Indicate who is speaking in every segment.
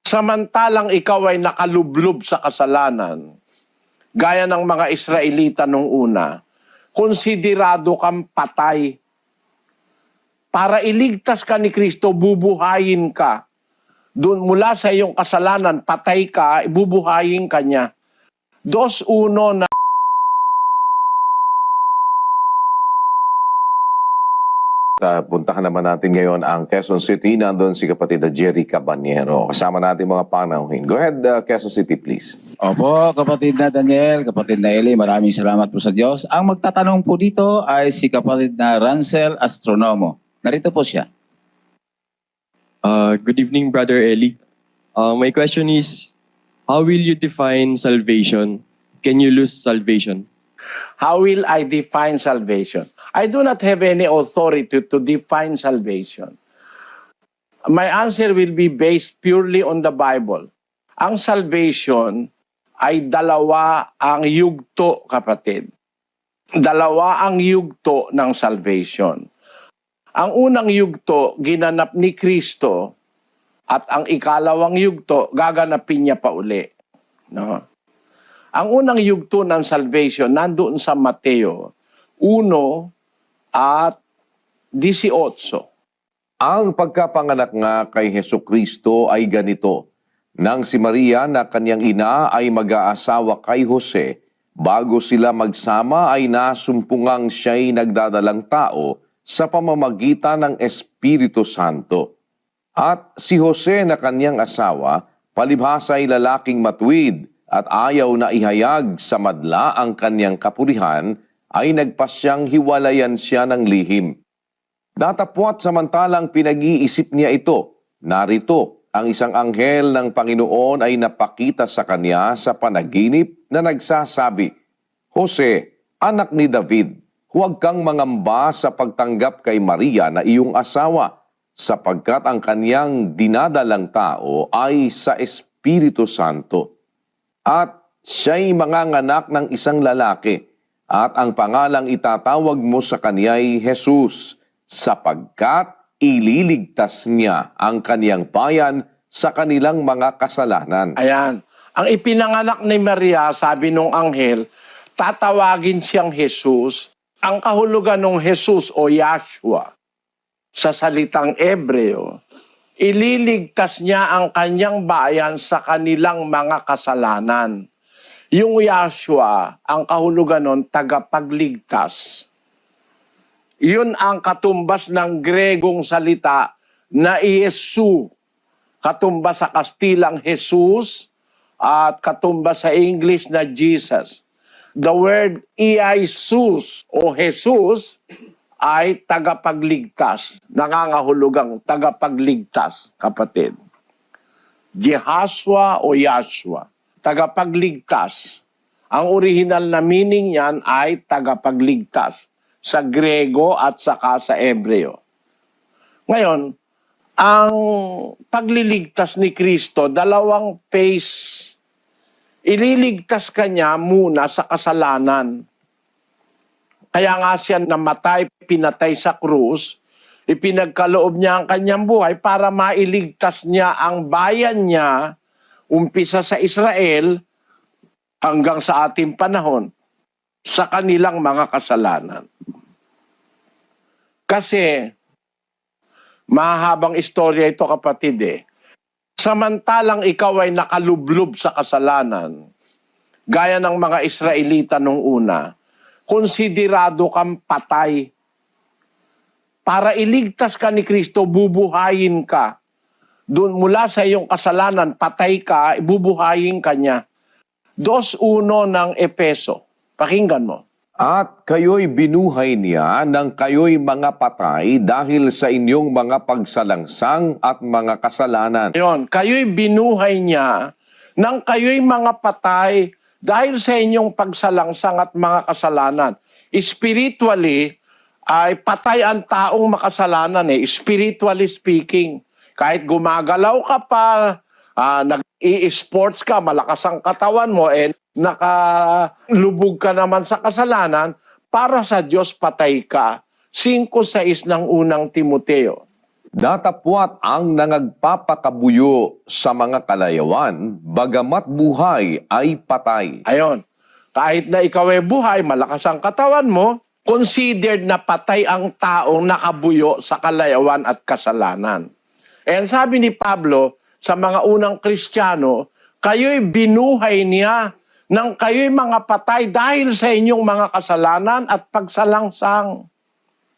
Speaker 1: Samantalang ikaw ay nakalublob sa kasalanan, gaya ng mga Israelita nung una, konsiderado kang patay. Para iligtas ka ni Kristo, bubuhayin ka. Doon mula sa iyong kasalanan, patay ka, bubuhayin ka niya. 2:1 na
Speaker 2: puntahan naman natin ngayon ang Quezon City. Nandun si kapatid na Jerry Cabanyero. Kasama natin mga panauhin. Go ahead, Quezon City, please.
Speaker 3: Opo, kapatid na Daniel, kapatid na Eli, maraming salamat po sa Diyos. Ang magtatanong po dito ay si kapatid na Rancel Astronomo. Narito po siya.
Speaker 4: Good evening, Brother Eli. My question is, how will you define salvation? Can you lose salvation?
Speaker 1: how will I define salvation? I do not have any authority to define salvation. My answer will be based purely on the Bible. Ang salvation ay dalawa ang yugto, kapatid. Dalawa ang yugto ng salvation. Ang unang yugto, ginanap ni Kristo, at ang ikalawang yugto, gaganapin niya pa uli. No? Ang unang yugto ng salvation, nandoon sa Mateo 1 at 18.
Speaker 2: Ang pagkapanganak nga kay Hesukristo ay ganito. Nang si Maria na kanyang ina ay mag-aasawa kay Jose, bago sila magsama ay nasumpungang siya'y nagdadalang tao sa pamamagitan ng Espiritu Santo. At si Jose na kanyang asawa, palibhasa ay lalaking matuwid at ayaw na ihayag sa madla ang kanyang kapurihan, ay nagpasyang hiwalayan siya ng lihim. Datapwat samantalang pinag-iisip niya ito, narito, ang isang anghel ng Panginoon ay napakita sa kanya sa panaginip na nagsasabi, Jose, anak ni David, huwag kang mangamba sa pagtanggap kay Maria na iyong asawa, sapagkat ang kanyang dinadalang tao ay sa Espiritu Santo. At siya'y manganganak ng isang lalaki, at ang pangalang itatawag mo sa kanya'y Jesus, sapagkat ililigtas niya ang kaniyang bayan sa kanilang mga kasalanan.
Speaker 1: Ayan. Ang ipinanganak ni Maria, sabi nung anghel, tatawagin siyang Jesus. Ang kahulugan ng Jesus o Yahshua sa salitang Ebreo, ililigtas niya ang kanyang bayan sa kanilang mga kasalanan. Yung Yahshua, ang kahulugan nun, tagapagligtas. Yun ang katumbas ng Gregong salita na Iesu. Katumbas sa Kastilang Jesus at katumbas sa English na Jesus. The word Iesus o Jesus ay tagapagligtas. Nangangahulugang tagapagligtas, kapatid. Jehashua o Yahshua, tagapagligtas. Ang original na meaning niyan ay tagapagligtas sa Grego at saka sa Ebreo. Ngayon, ang pagliligtas ni Kristo, dalawang phase. Ililigtas kanya muna sa kasalanan. Kaya nga siya namatay, pinatay sa krus, ipinagkaloob niya ang kanyang buhay para mailigtas niya ang bayan niya, umpisa sa Israel hanggang sa ating panahon, sa kanilang mga kasalanan. Kasi, mahabang istorya ito, kapatid eh. Samantalang ikaw ay nakalublob sa kasalanan, gaya ng mga Israelita nung una, konsiderado kang patay. Para iligtas ka ni Kristo, bubuhayin ka. Doon mula sa iyong kasalanan, patay ka, bubuhayin ka niya. 2:1 ng Efeso. Pakinggan mo.
Speaker 2: At kayo'y binuhay niya nang kayo'y mga patay dahil sa inyong mga pagsalangsang at mga kasalanan.
Speaker 1: Yon, kayo'y binuhay niya nang kayo'y mga patay dahil sa inyong pagsalangsang at mga kasalanan. Spiritually, ay patay ang taong makasalanan eh, spiritually speaking. Kahit gumagalaw ka pa, nag-i-sports ka, malakas ang katawan mo, nakalubog ka naman sa kasalanan, para sa Diyos patay ka. 5:6 ng unang Timoteo.
Speaker 2: Datapwat ang nangagpapakabuyo sa mga kalayawan, bagamat buhay ay patay.
Speaker 1: Ayon, kahit na ikaw ay buhay, malakas ang katawan mo, considered na patay ang taong nakabuyo sa kalayawan at kasalanan. And sabi ni Pablo sa mga unang Kristiyano, kayo'y binuhay niya nang kayo'y mga patay dahil sa inyong mga kasalanan at pagsalangsang.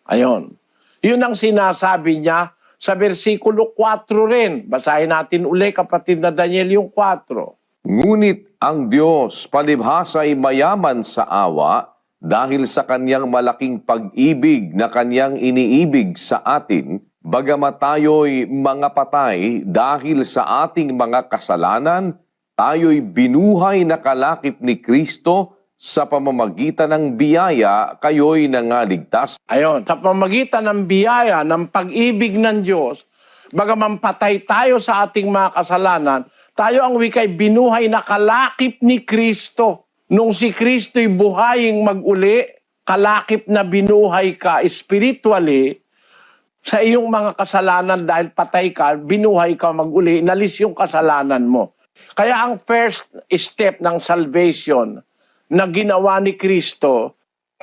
Speaker 1: Ayon, yun ang sinasabi niya sa versikulo 4 rin. Basahin natin uli, kapatid na Daniel, yung 4.
Speaker 2: Ngunit ang Diyos palibhasa'y mayaman sa awa dahil sa kanyang malaking pag-ibig na kanyang iniibig sa atin, bagamat tayo'y mga patay dahil sa ating mga kasalanan, tayo'y binuhay na kalakip ni Kristo sa pamamagitan ng biyaya, kayo'y nangaligtas.
Speaker 1: Ayon, sa pamamagitan ng biyaya, ng pag-ibig ng Diyos, bagaman patay tayo sa ating mga kasalanan, tayo ang wikay binuhay na kalakip ni Kristo. Nung si Kristo'y buhaying mag-uli, kalakip na binuhay ka spiritually sa iyong mga kasalanan dahil patay ka, binuhay ka mag-uli, inalis yung kasalanan mo. Kaya ang first step ng salvation na ginawa ni Kristo,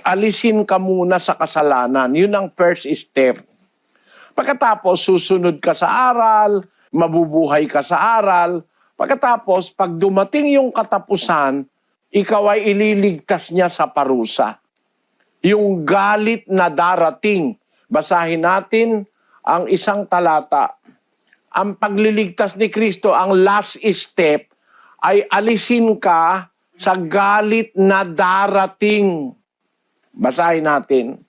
Speaker 1: alisin ka muna sa kasalanan. Yun ang first step. Pagkatapos, susunod ka sa aral, mabubuhay ka sa aral. Pagkatapos, pag dumating yung katapusan, ikaw ay ililigtas niya sa parusa. Yung galit na darating. Basahin natin ang isang talata. Ang pagliligtas ni Kristo, ang last step, ay alisin ka sa galit na darating. Basahin natin.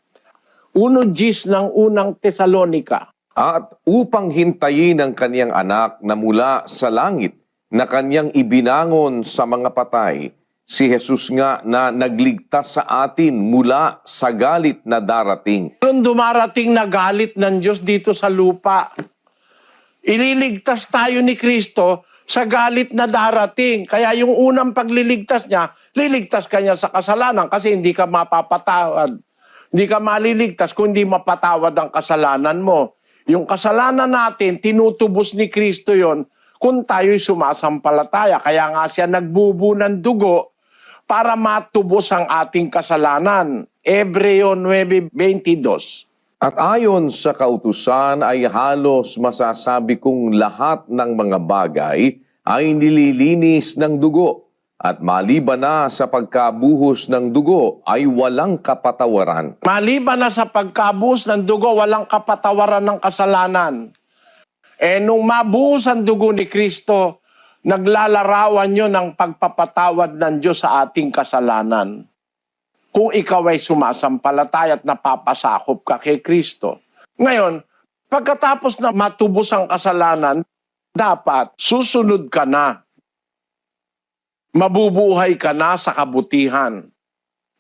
Speaker 1: 1:10 ng unang Tesalonika.
Speaker 2: At upang hintayin ang kaniyang anak na mula sa langit, na kaniyang ibinangon sa mga patay, si Jesus nga na nagligtas sa atin mula sa galit na darating.
Speaker 1: Meron dumarating na galit ng Diyos dito sa lupa. Ililigtas tayo ni Kristo sa galit na darating. Kaya yung unang pagliligtas niya, liligtas ka niya sa kasalanan kasi hindi ka mapapatawad. Hindi ka maliligtas kung hindi mapatawad ang kasalanan mo. Yung kasalanan natin, tinutubos ni Kristo yon kung tayo'y sumasampalataya. Kaya nga siya nagbubu ng dugo para matubos ang ating kasalanan. Hebreo 9:22.
Speaker 2: At ayon sa kautusan ay halos masasabi kong lahat ng mga bagay ay nililinis ng dugo at maliban na sa pagkabuhos ng dugo ay walang kapatawaran.
Speaker 1: Maliban na sa pagkabuhos ng dugo, walang kapatawaran ng kasalanan. Nung mabuhos ang dugo ni Kristo, naglalarawan yun ng pagpapatawad ng Diyos sa ating kasalanan. Kung ikaw ay sumasampalataya at napapasakop ka kay Kristo. Ngayon, pagkatapos na matubos ang kasalanan, dapat susunod ka na. Mabubuhay ka na sa kabutihan.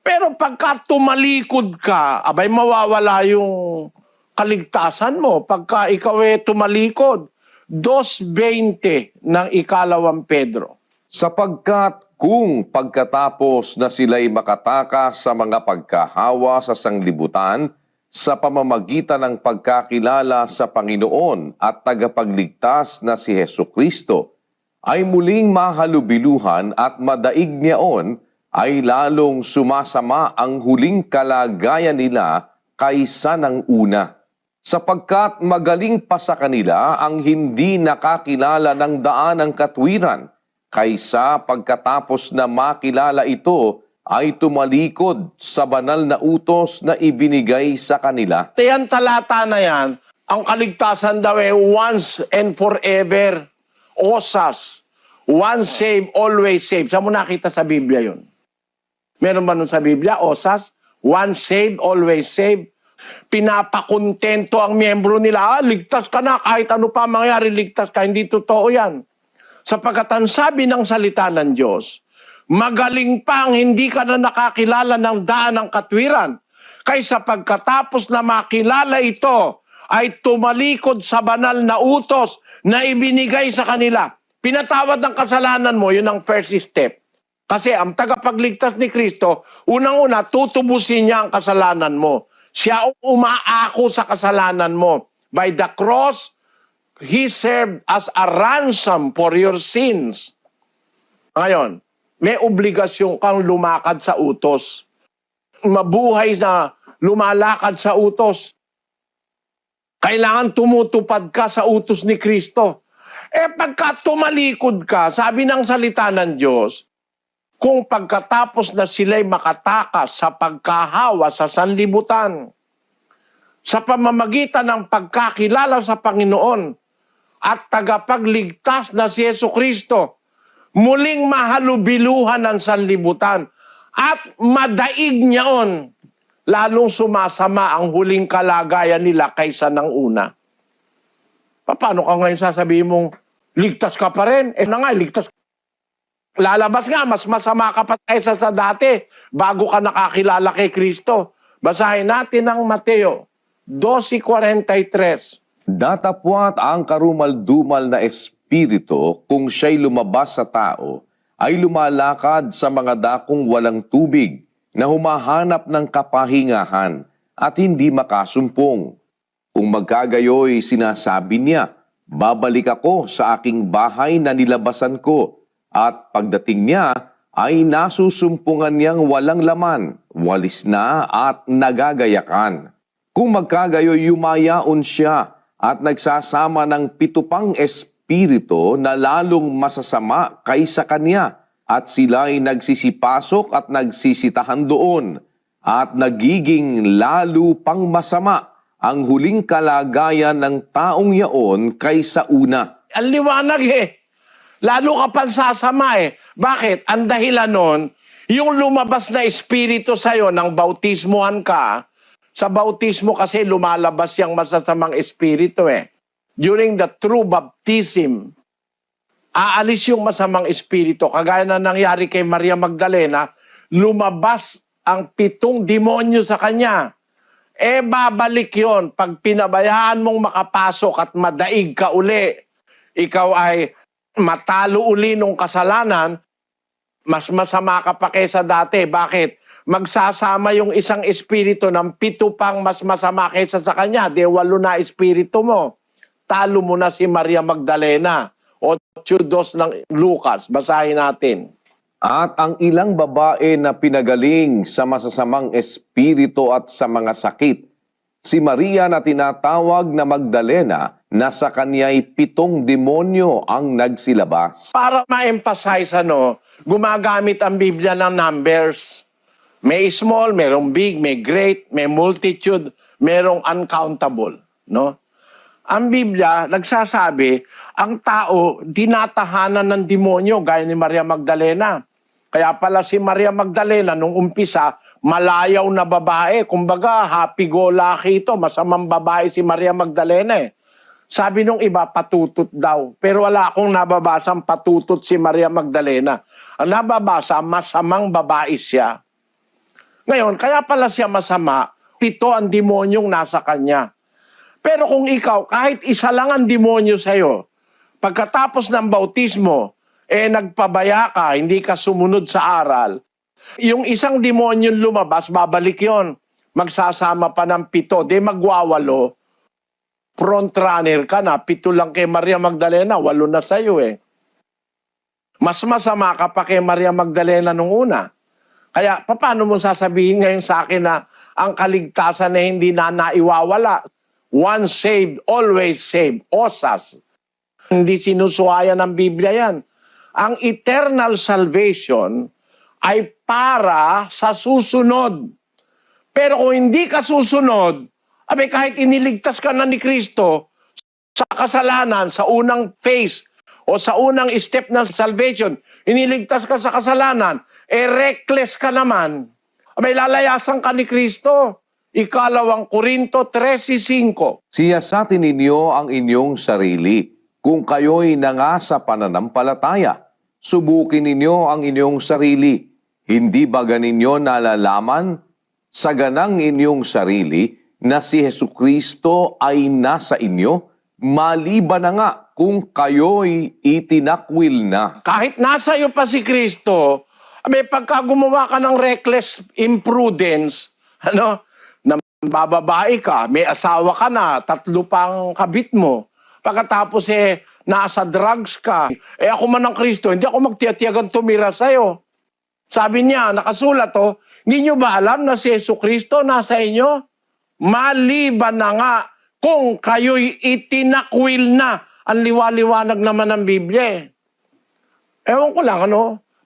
Speaker 1: Pero pagka tumalikod ka, abay mawawala yung kaligtasan mo. Pagka ikaw ay tumalikod, 2:20 ng 2 Pedro.
Speaker 2: Sapagkat kung pagkatapos na sila'y makatakas sa mga pagkahawa sa sanglibutan, sa pamamagitan ng pagkakilala sa Panginoon at tagapagligtas na si Hesukristo, ay muling mahalubiluhan at madaig niyaon, ay lalong sumasama ang huling kalagayan nila kaysa ng una. Sapagkat magaling pa sa kanila ang hindi nakakilala ng daan ng katwiran, kaysa pagkatapos na makilala ito ay tumalikod sa banal na utos na ibinigay sa kanila.
Speaker 1: Yan talata na yan, ang kaligtasan daw ay once and forever. Osas. Once saved, always saved. Saan mo nakita sa Biblia yun? Meron ba nun sa Biblia? Osas? Once saved, always saved. Pinapakontento ang miyembro nila. Ligtas ka na, kahit ano pa mangyari, ligtas ka. Hindi totoo yan. Sapagkat ang sabi ng salita ng Diyos, magaling pang hindi ka na nakakilala ng daan ng katwiran, kaysa pagkatapos na makilala ito, ay tumalikod sa banal na utos na ibinigay sa kanila. Pinatawad ng kasalanan mo, yun ang first step. Kasi ang tagapagligtas ni Kristo, unang-una, tutubusin niya ang kasalanan mo. Siya umaako sa kasalanan mo. By the cross, He served as a ransom for your sins. Ngayon, may obligasyon kang lumakad sa utos. Mabuhay na lumalakad sa utos. Kailangan tumutupad ka sa utos ni Kristo. Pagka tumalikod ka, sabi ng salita ng Diyos, kung pagkatapos na sila'y makatakas sa pagkahawa sa sanlibutan, sa pamamagitan ng pagkakilala sa Panginoon at tagapagligtas na si Jesucristo, muling mahalubiluhan ng sanlibutan at madaig niyaon, lalong sumasama ang huling kalagayan nila kaysa ng una. Paano ka ngayon sasabihin mong ligtas ka pa rin? Ligtas. Lalabas nga, mas masama ka pa kaysa sa dati bago ka nakakilala kay Kristo. Basahin natin ang Mateo 12:43.
Speaker 2: Datapwat ang karumal-dumal na espiritu kung siya'y lumabas sa tao, ay lumalakad sa mga dakong walang tubig na humahanap ng kapahingahan at hindi makasumpong. Kung magkagayoy, sinasabi niya, babalik ako sa aking bahay na nilabasan ko, at pagdating niya ay nasusumpungan niyang walang laman, walis na at nagagayakan. Kung magkagayoy, yumayaon siya at nagsasama ng 7 pang espiritu na lalong masasama kaysa kanya, at sila'y nagsisipasok at nagsisitahan doon, at nagiging lalo pang masama ang huling kalagayan ng taong yaon kaysa una.
Speaker 1: Ang liwanag Lalo ka pang sasama Bakit? Ang dahilan nun, yung lumabas na espiritu sa'yo nang bautismuhan ka, sa bautismo kasi lumalabas yung masasamang espiritu During the true baptism, aalis yung masamang espiritu. Kagaya na nangyari kay Maria Magdalena, lumabas ang 7 demonyo sa kanya. Babalik yon pag pinabayaan mong makapasok at madaig ka uli. Ikaw ay matalo uli nung kasalanan, mas masama ka pa kaysa dati. Bakit? Magsasama yung isang espiritu ng 7 pang mas masama kaysa sa kanya. 8 na espiritu mo. Talo mo na si Maria Magdalena. 8:2 ng Lucas. Basahin natin.
Speaker 2: At ang ilang babae na pinagaling sa masasamang espiritu at sa mga sakit, si Maria na tinatawag na Magdalena, na sa kanya'y 7 demonyo ang nagsilabas.
Speaker 1: Para ma-emphasize gumagamit ang Biblia ng numbers. May small, merong big, may great, may multitude, merong uncountable. Ang Biblia nagsasabi, ang tao dinatahanan ng demonyo gaya ni Maria Magdalena. Kaya pala si Maria Magdalena nung umpisa, malayaw na babae. Kumbaga, happy-go-lucky ito. Masamang babae si Maria Magdalena Sabi nung iba, patutot daw. Pero wala akong nababasang patutot si Maria Magdalena. Ang nababasa, masamang babae siya. Ngayon, kaya pala siya masama, 7 ang demonyong nasa kanya. Pero kung ikaw, kahit isa lang ang demonyo sa'yo, pagkatapos ng bautismo, nagpabaya ka, hindi ka sumunod sa aral, yung isang demonyo lumabas, babalik yon. Magsasama pa ng 7, magwawalo. Front runner ka na, 7 lang kay Maria Magdalena, 8 na sa'yo Mas masama ka pa kay Maria Magdalena nung una. Kaya, paano mo sasabihin ngayon sa akin na ang kaligtasan na hindi na naiwawala? Once saved, always saved. Osas. Hindi sinusuhayan ng Biblia yan. Ang eternal salvation ay para sa susunod. Pero kung hindi ka susunod, kahit iniligtas ka na ni Kristo sa kasalanan, sa unang phase o sa unang step ng salvation, iniligtas ka sa kasalanan, reckless ka naman, lalayasan ka ni Kristo. 2 Korinto 13:5.
Speaker 2: Siyasatin ninyo ang inyong sarili kung kayo'y nangasa pananampalataya. Subukin ninyo ang inyong sarili. Hindi ba ganinyo nalalaman sa ganang inyong sarili na si Jesucristo ay nasa inyo? Maliban na nga kung kayo'y itinakwil na.
Speaker 1: Kahit nasa iyo pa si Kristo, pagka gumawa ka ng reckless imprudence, bababae ka, may asawa ka na, 3 pang kabit mo. Pagkatapos nasa drugs ka. Ako man ng Kristo, hindi ako magtiyatiyagan tumira sa'yo. Sabi niya, nakasulat hindi nyo ba alam na si Jesucristo nasa inyo? Maliban na nga kung kayo'y itinakwil na. Ang liwaliwanag naman ng Biblia. Ewan ko lang,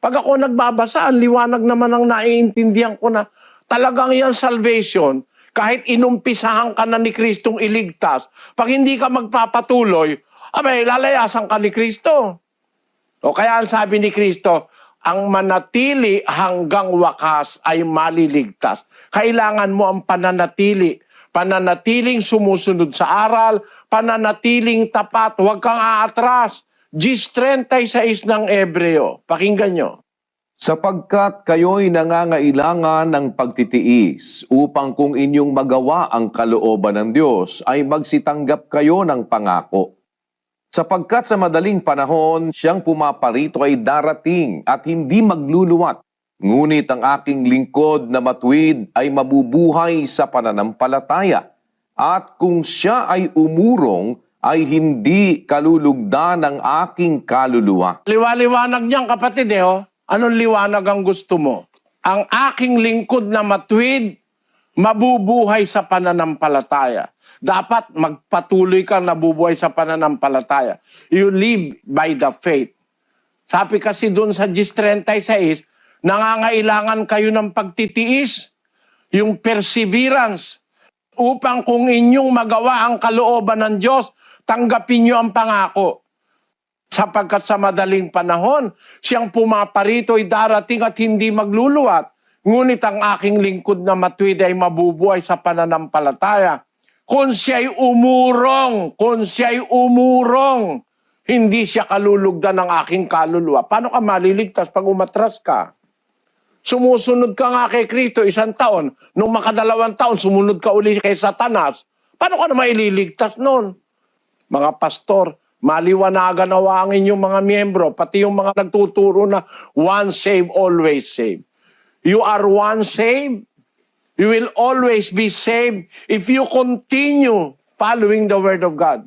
Speaker 1: pag ako nagbabasa, ang liwanag naman ang naiintindihan ko na talagang yung salvation, kahit inumpisahan ka na ni Kristong iligtas, pag hindi ka magpapatuloy, lalayasan ka ni Kristo. O kaya ang sabi ni Kristo, ang manatili hanggang wakas ay maliligtas. Kailangan mo ang pananatiling sumusunod sa aral, pananatiling tapat, huwag kang aatras. Gis 36 ng Ebreo. Pakinggan nyo.
Speaker 2: Sapagkat kayo'y nangangailangan ng pagtitiis upang kung inyong magawa ang kalooban ng Diyos ay magsitanggap kayo ng pangako. Sapagkat sa madaling panahon, siyang pumaparito ay darating at hindi magluluwat. Ngunit ang aking lingkod na matuwid ay mabubuhay sa pananampalataya. At kung siya ay umurong, ay hindi kalulugdan ng aking kaluluwa.
Speaker 1: Liwaliwanag niyan, kapatid Anong liwanag ang gusto mo? Ang aking lingkod na matuwid, mabubuhay sa pananampalataya. Dapat magpatuloy kang nabubuhay sa pananampalataya. You live by the faith. Sabi kasi doon sa Gis 36, nangangailangan kayo ng pagtitiis, yung perseverance, upang kung inyong magawa ang kalooban ng Diyos, tanggapin nyo ang pangako. Sapagkat sa madaling panahon, siyang pumaparito ay darating at hindi magluluwat. Ngunit ang aking lingkod na matuwid ay mabubuhay sa pananampalataya. Kung siya'y umurong, hindi siya kalulugdan ng aking kaluluwa. Paano ka maliligtas pag umatras ka? Sumusunod ka nga kay Kristo 1 taon, nung makadalawang taon, sumunod ka uli kay Satanas. Paano ka na maililigtas nun? Mga pastor, maliwanagan nawa ang inyong mga miyembro, pati yung mga nagtuturo na once saved, always saved. You are once saved, you will always be saved if you continue following the Word of God.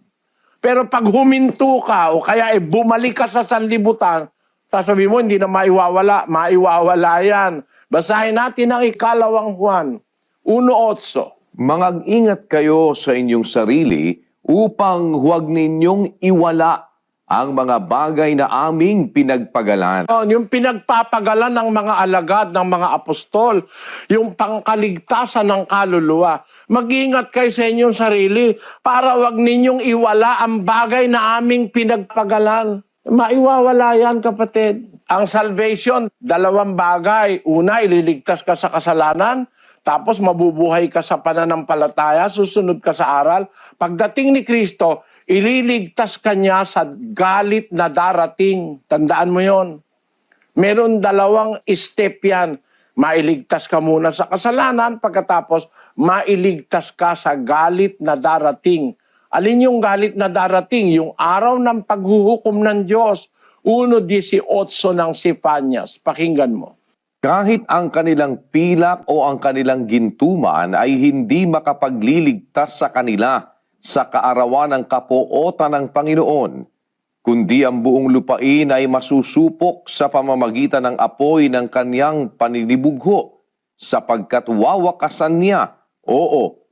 Speaker 1: Pero pag huminto ka o kaya bumalik ka sa sanlibutan, sasabihin mo, hindi na maiwawala yan. Basahin natin ang 2 Juan 1:8.
Speaker 2: Mag-ingat kayo sa inyong sarili upang huwag ninyong iwala ang mga bagay na aming pinagpagalan.
Speaker 1: Yung pinagpapagalan ng mga alagad, ng mga apostol, yung pangkaligtasan ng kaluluwa. Mag-ingat kayo sa inyong sarili para huwag ninyong iwala ang bagay na aming pinagpagalan. Maiwawala yan, kapatid. Ang salvation, 2 bagay. Una, ililigtas ka sa kasalanan. Tapos mabubuhay ka sa pananampalataya, susunod ka sa aral. Pagdating ni Kristo, ililigtas ka niya sa galit na darating. Tandaan mo yon. Meron 2 step yan. Mailigtas ka muna sa kasalanan, pagkatapos mailigtas ka sa galit na darating. Alin yung galit na darating? Yung araw ng paghuhukom ng Diyos. 1:18 ng Sifanyas. Pakinggan mo.
Speaker 2: Kahit ang kanilang pilak o ang kanilang gintuman ay hindi makapagliligtas sa kanila sa kaarawan ng kapuotan ng Panginoon, kundi ang buong lupain ay masusupok sa pamamagitan ng apoy ng kanyang paninibugho, sapagkat wawakasan niya,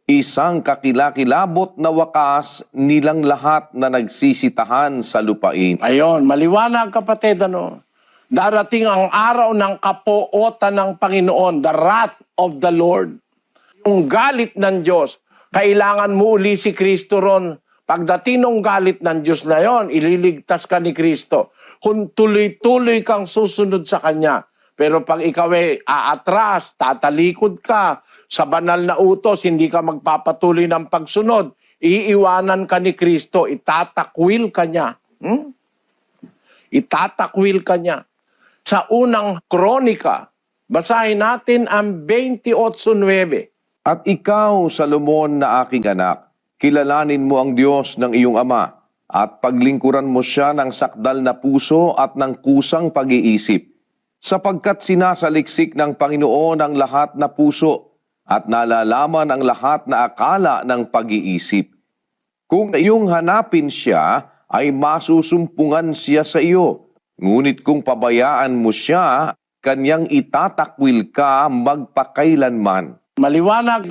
Speaker 2: isang kakilakilabot na wakas nilang lahat na nagsisitahan sa lupain.
Speaker 1: Ayon, maliwanag, kapatid, Darating ang araw ng kapuotan ng Panginoon, the wrath of the Lord. Yung galit ng Diyos, kailangan mo uli si Kristo ron. Pagdating ng galit ng Diyos na yon, ililigtas ka ni Kristo. Kung tuloy-tuloy kang susunod sa Kanya. Pero pag ikaw ay aatras, tatalikod ka, sa banal na utos, hindi ka magpapatuloy ng pagsunod, iiwanan ka ni Kristo, itatakwil ka niya. Itatakwil ka niya. Sa unang kronika, basahin natin ang 28:9.
Speaker 2: At ikaw, Salomon na aking anak, kilalanin mo ang Diyos ng iyong ama, at paglingkuran mo siya ng sakdal na puso at ng kusang pag-iisip, sapagkat sinasaliksik ng Panginoon ang lahat na puso, at nalalaman ang lahat na akala ng pag-iisip. Kung iyong hanapin siya, ay masusumpungan siya sa iyo. Ngunit kung pabayaan mo siya, kanyang itatakwil ka magpakailanman.
Speaker 1: Maliwanag,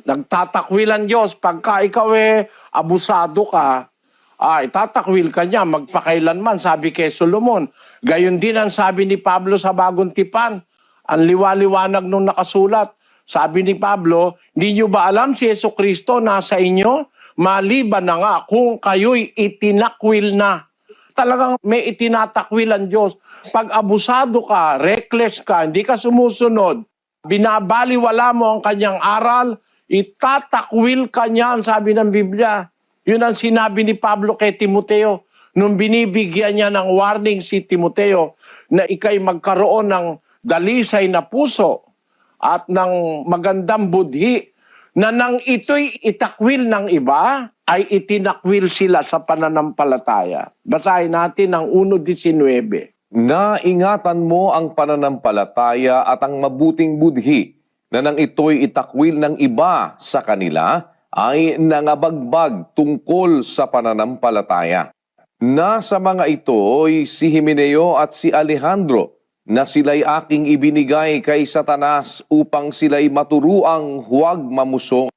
Speaker 1: nagtatakwil ang Diyos. Pagka ikaw abusado ka, itatakwil ka niya magpakailanman, sabi kay Solomon. Gayon din ang sabi ni Pablo sa Bagong Tipan. Ang liwaliwanag nung nakasulat. Sabi ni Pablo, hindi nyo ba alam si Jesucristo nasa inyo? Maliban na nga kung kayo'y itinakwil na. Talagang may itinatakwil ang Diyos. Pag abusado ka, reckless ka, hindi ka sumusunod, binabaliwala mo ang kanyang aral, itatakwil ka niyan, sabi ng Biblia. Yun ang sinabi ni Pablo kay Timoteo nung binibigyan niya ng warning si Timoteo na ikay magkaroon ng dalisay na puso at ng magandang budhi na nang ito'y itakwil ng iba, ay itinakwil sila sa pananampalataya. Basahin natin ang 1:19.
Speaker 2: Naingatan mo ang pananampalataya at ang mabuting budhi na nang ito'y itakwil ng iba sa kanila, ay nangabagbag tungkol sa pananampalataya. Nasa mga ito'y si Himeneo at si Alejandro, na sila'y aking ibinigay kay Satanas upang sila'y maturuang huwag mamusong.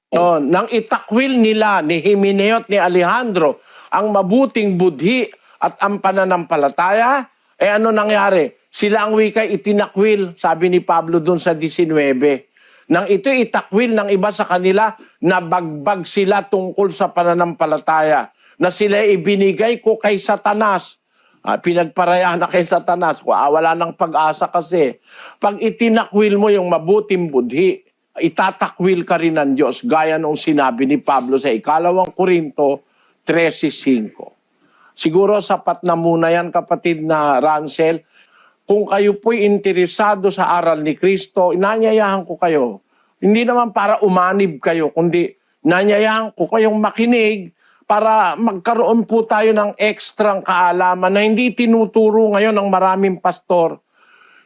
Speaker 1: Nang itakwil nila ni Himeneo at ni Alejandro ang mabuting budhi at ang pananampalataya, ano nangyari? Sila ang wikay itinakwil, sabi ni Pablo dun sa 19. Nang ito itakwil ng iba sa kanila, nabagbag sila tungkol sa pananampalataya, na sila ibinigay ko kay Satanas. Pinagparayaan na kay Satanas. Wala ng pag-asa kasi. Pag itinakwil mo yung mabuting budhi, itatakwil ka rin ng Diyos. Gaya nung sinabi ni Pablo sa 2 Korinto 13:5. Siguro sapat na muna yan, kapatid na Ransel. Kung kayo po'y interesado sa aral ni Kristo, inanyayahan ko kayo. Hindi naman para umanib kayo, kundi inanyayahan ko kayong makinig para magkaroon po tayo ng ekstrang kaalaman na hindi tinuturo ngayon ng maraming pastor.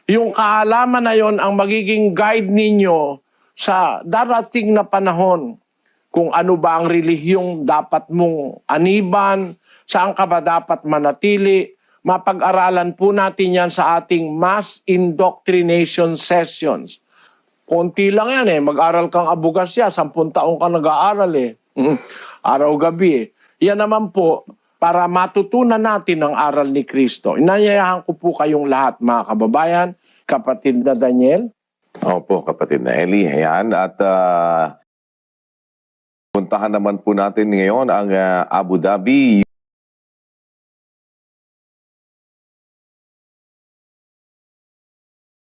Speaker 1: Yung kaalaman na yon ang magiging guide ninyo sa darating na panahon. Kung ano ba ang relihiyong dapat mong aniban, saan ka ba dapat manatili. Mapag-aralan po natin yan sa ating mass indoctrination sessions. Konti lang yan mag-aral kang abugasya, 10 taong ka nag-aaral Araw-gabi Yan naman po, para matutunan natin ang aral ni Kristo. Inanyayahan ko po kayong lahat, mga kababayan, kapatid na Daniel.
Speaker 2: Opo, kapatid na Eli. Ayan, at puntahan naman po natin ngayon ang Abu Dhabi.